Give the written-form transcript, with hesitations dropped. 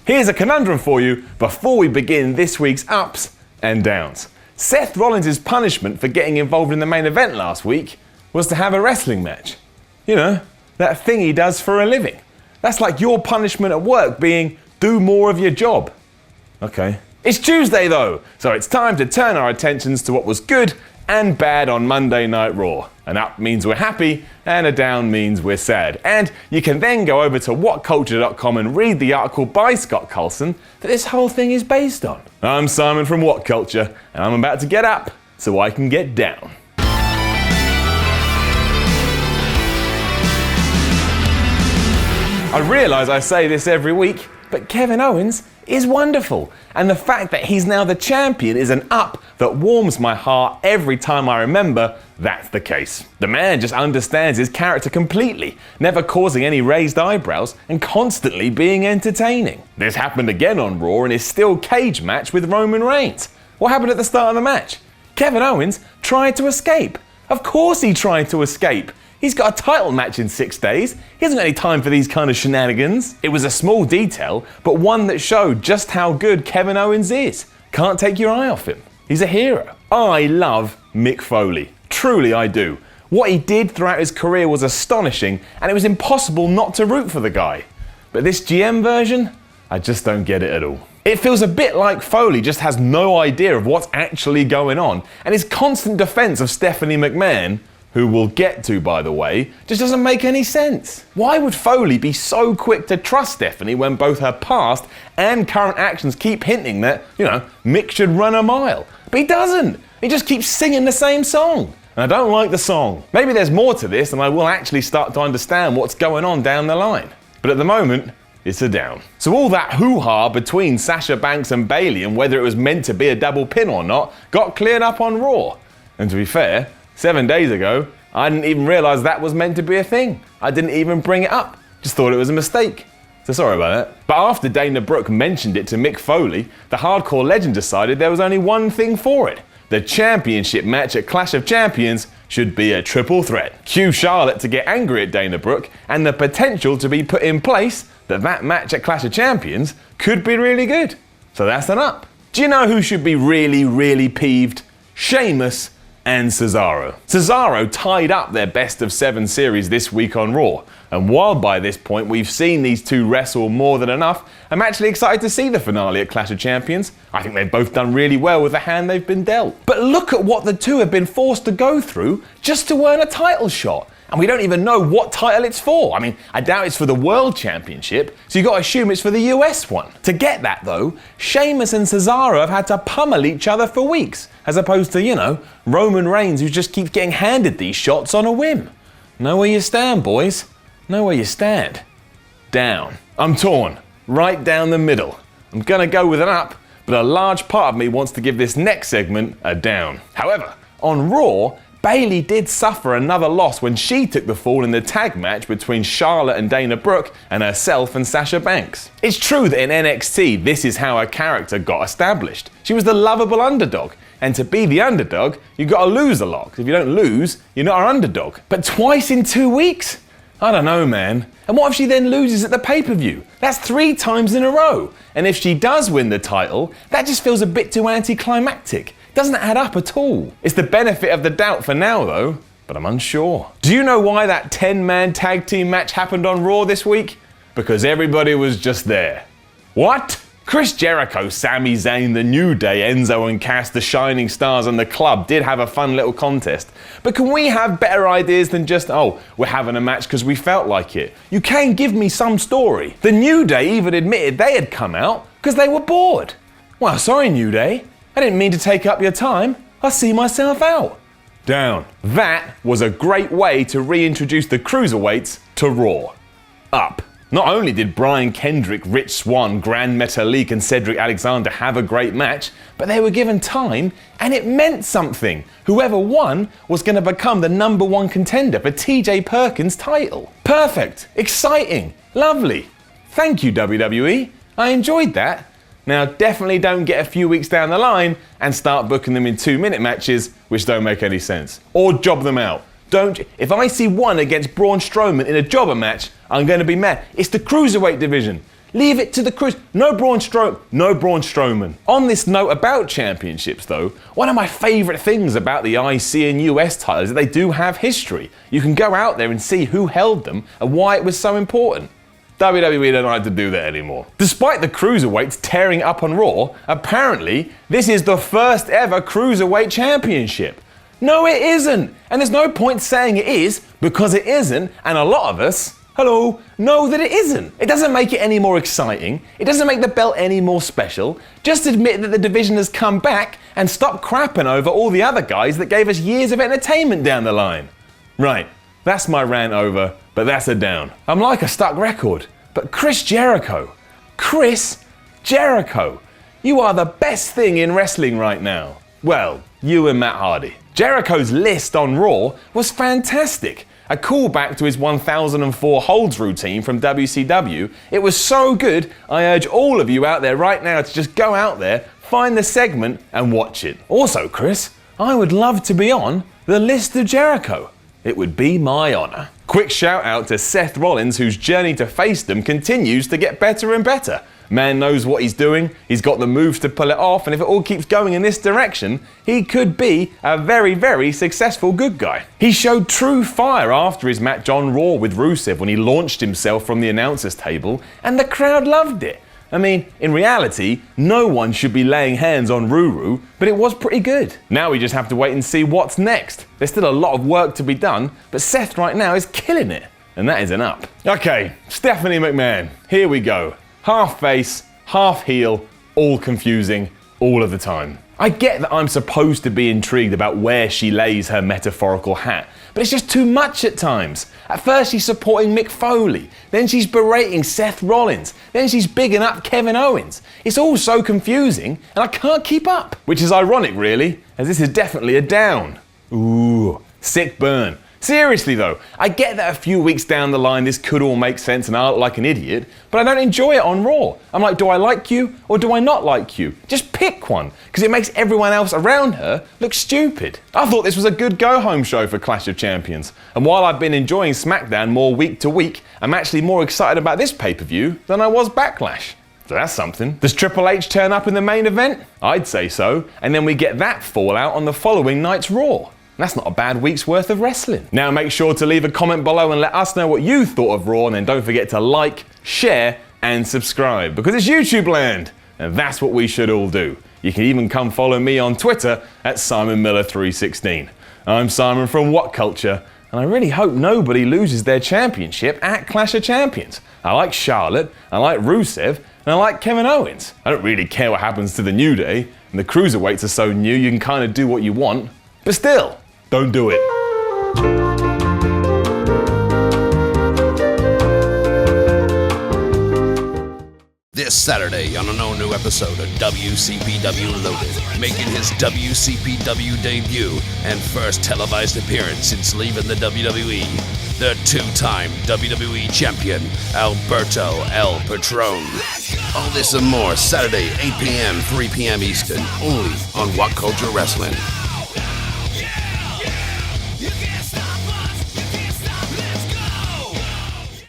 Here's a conundrum for you before we begin this week's ups and downs. Seth Rollins' punishment for getting involved in the main event last week was to have a wrestling match. You know, that thing he does for a living. That's like your punishment at work being do more of your job. Okay. It's Tuesday though, so it's time to turn our attentions to what was good and bad on Monday Night Raw. An up means we're happy, and a down means we're sad. And you can then go over to WhatCulture.com and read the article by Scott Coulson that this whole thing is based on. I'm Simon from WhatCulture, and I'm about to get up so I can get down. I realise I say this every week, but Kevin Owens is wonderful. And the fact that he's now the champion is an up that warms my heart every time I remember that's the case. The man just understands his character completely, never causing any raised eyebrows and constantly being entertaining. This happened again on Raw in his steel cage match with Roman Reigns. What happened at the start of the match? Kevin Owens tried to escape. Of course he tried to escape. He's got a title match in 6 days. He hasn't got any time for these kind of shenanigans. It was a small detail, but one that showed just how good Kevin Owens is. Can't take your eye off him. He's a hero. I love Mick Foley. Truly I do. What he did throughout his career was astonishing, and it was impossible not to root for the guy. But this GM version, I just don't get it at all. It feels a bit like Foley just has no idea of what's actually going on, and his constant defense of Stephanie McMahon, who we'll get to by the way, just doesn't make any sense. Why would Foley be so quick to trust Stephanie when both her past and current actions keep hinting that, Mick should run a mile? But he doesn't. He just keeps singing the same song. And I don't like the song. Maybe there's more to this and I will actually start to understand what's going on down the line. But at the moment, it's a down. So all that hoo-ha between Sasha Banks and Bayley and whether it was meant to be a double pin or not got cleared up on Raw. And to be fair, 7 days ago, I didn't even realise that was meant to be a thing. I didn't even bring it up. Just thought it was a mistake. So sorry about that. But after Dana Brooke mentioned it to Mick Foley, the hardcore legend decided there was only one thing for it. The championship match at Clash of Champions should be a triple threat. Cue Charlotte to get angry at Dana Brooke and the potential to be put in place that match at Clash of Champions could be really good. So that's an up. Do you know who should be really, really peeved? Sheamus and Cesaro. Cesaro tied up their best of 7 series this week on Raw, and while by this point we've seen these two wrestle more than enough, I'm actually excited to see the finale at Clash of Champions. I think they've both done really well with the hand they've been dealt. But look at what the two have been forced to go through just to earn a title shot. And we don't even know what title it's for. I mean, I doubt it's for the World Championship, so you've got to assume it's for the US one. To get that though, Sheamus and Cesaro have had to pummel each other for weeks, as opposed to, Roman Reigns who just keeps getting handed these shots on a whim. Know where you stand, boys. Know where you stand. Down. I'm torn. Right down the middle. I'm gonna go with an up, but a large part of me wants to give this next segment a down. However, on Raw, Bayley did suffer another loss when she took the fall in the tag match between Charlotte and Dana Brooke and herself and Sasha Banks. It's true that in NXT, this is how her character got established. She was the lovable underdog, and to be the underdog, you've got to lose a lot. 'Cause if you don't lose, you're not an underdog. But twice in 2 weeks? I don't know, man. And what if she then loses at the pay-per-view? That's 3 times in a row. And if she does win the title, that just feels a bit too anticlimactic. Doesn't add up at all. It's the benefit of the doubt for now though, but I'm unsure. Do you know why that 10-man tag team match happened on Raw this week? Because everybody was just there. What? Chris Jericho, Sami Zayn, The New Day, Enzo and Cass, The Shining Stars and The Club did have a fun little contest. But can we have better ideas than just, we're having a match because we felt like it? You can give me some story. The New Day even admitted they had come out because they were bored. Well, sorry New Day. I didn't mean to take up your time. I see myself out. Down. That was a great way to reintroduce the Cruiserweights to Raw. Up. Not only did Brian Kendrick, Rich Swann, Grand Metalik and Cedric Alexander have a great match, but they were given time and it meant something. Whoever won was going to become the #1 contender for TJ Perkins' title. Perfect. Exciting. Lovely. Thank you, WWE. I enjoyed that. Now definitely don't get a few weeks down the line and start booking them in 2-minute matches which don't make any sense. Or job them out. If I see one against Braun Strowman in a jobber match, I'm going to be mad. It's the Cruiserweight division. Leave it to the Cruise. No Braun Strowman. On this note about championships though, one of my favourite things about the IC and US titles is that they do have history. You can go out there and see who held them and why it was so important. WWE don't like to do that anymore. Despite the Cruiserweights tearing up on Raw, apparently this is the first ever Cruiserweight Championship. No, it isn't. And there's no point saying it is, because it isn't, and a lot of us, know that it isn't. It doesn't make it any more exciting. It doesn't make the belt any more special. Just admit that the division has come back and stop crapping over all the other guys that gave us years of entertainment down the line. Right, that's my rant over, but that's a down. I'm like a stuck record, but Chris Jericho, you are the best thing in wrestling right now. Well, you and Matt Hardy. Jericho's list on Raw was fantastic. A callback to his 1004 holds routine from WCW. It was so good, I urge all of you out there right now to just go out there, find the segment and watch it. Also, Chris, I would love to be on the list of Jericho. It would be my honour. Quick shout out to Seth Rollins, whose journey to facedom continues to get better and better. Man knows what he's doing, he's got the moves to pull it off, and if it all keeps going in this direction, he could be a very, very successful good guy. He showed true fire after his match on Raw with Rusev when he launched himself from the announcer's table, and the crowd loved it. I mean, in reality, no one should be laying hands on Ruru, but it was pretty good. Now we just have to wait and see what's next. There's still a lot of work to be done, but Seth right now is killing it, and that is an up. Okay, Stephanie McMahon, here we go. Half face, half heel, all confusing, all of the time. I get that I'm supposed to be intrigued about where she lays her metaphorical hat, but it's just too much at times. At first she's supporting Mick Foley, then she's berating Seth Rollins, then she's bigging up Kevin Owens. It's all so confusing, and I can't keep up. Which is ironic really, as this is definitely a down. Ooh, sick burn. Seriously though, I get that a few weeks down the line this could all make sense and I look like an idiot, but I don't enjoy it on Raw. I'm like, do I like you or do I not like you? Just pick one, because it makes everyone else around her look stupid. I thought this was a good go-home show for Clash of Champions, and while I've been enjoying SmackDown more week to week, I'm actually more excited about this pay-per-view than I was Backlash. So that's something. Does Triple H turn up in the main event? I'd say so, and then we get that fallout on the following night's Raw. That's not a bad week's worth of wrestling. Now make sure to leave a comment below and let us know what you thought of Raw, and then don't forget to like, share and subscribe, because it's YouTube land and that's what we should all do. You can even come follow me on Twitter at SimonMiller316. I'm Simon from WhatCulture, and I really hope nobody loses their championship at Clash of Champions. I like Charlotte, I like Rusev, and I like Kevin Owens. I don't really care what happens to the New Day, and the Cruiserweights are so new you can kind of do what you want, but still, don't do it. This Saturday on an all-new episode of WCPW Loaded, making his WCPW debut and first televised appearance since leaving the WWE, the two-time WWE champion, Alberto El Patron. All this and more Saturday, 8 p.m., 3 p.m. Eastern, only on WhatCulture Wrestling.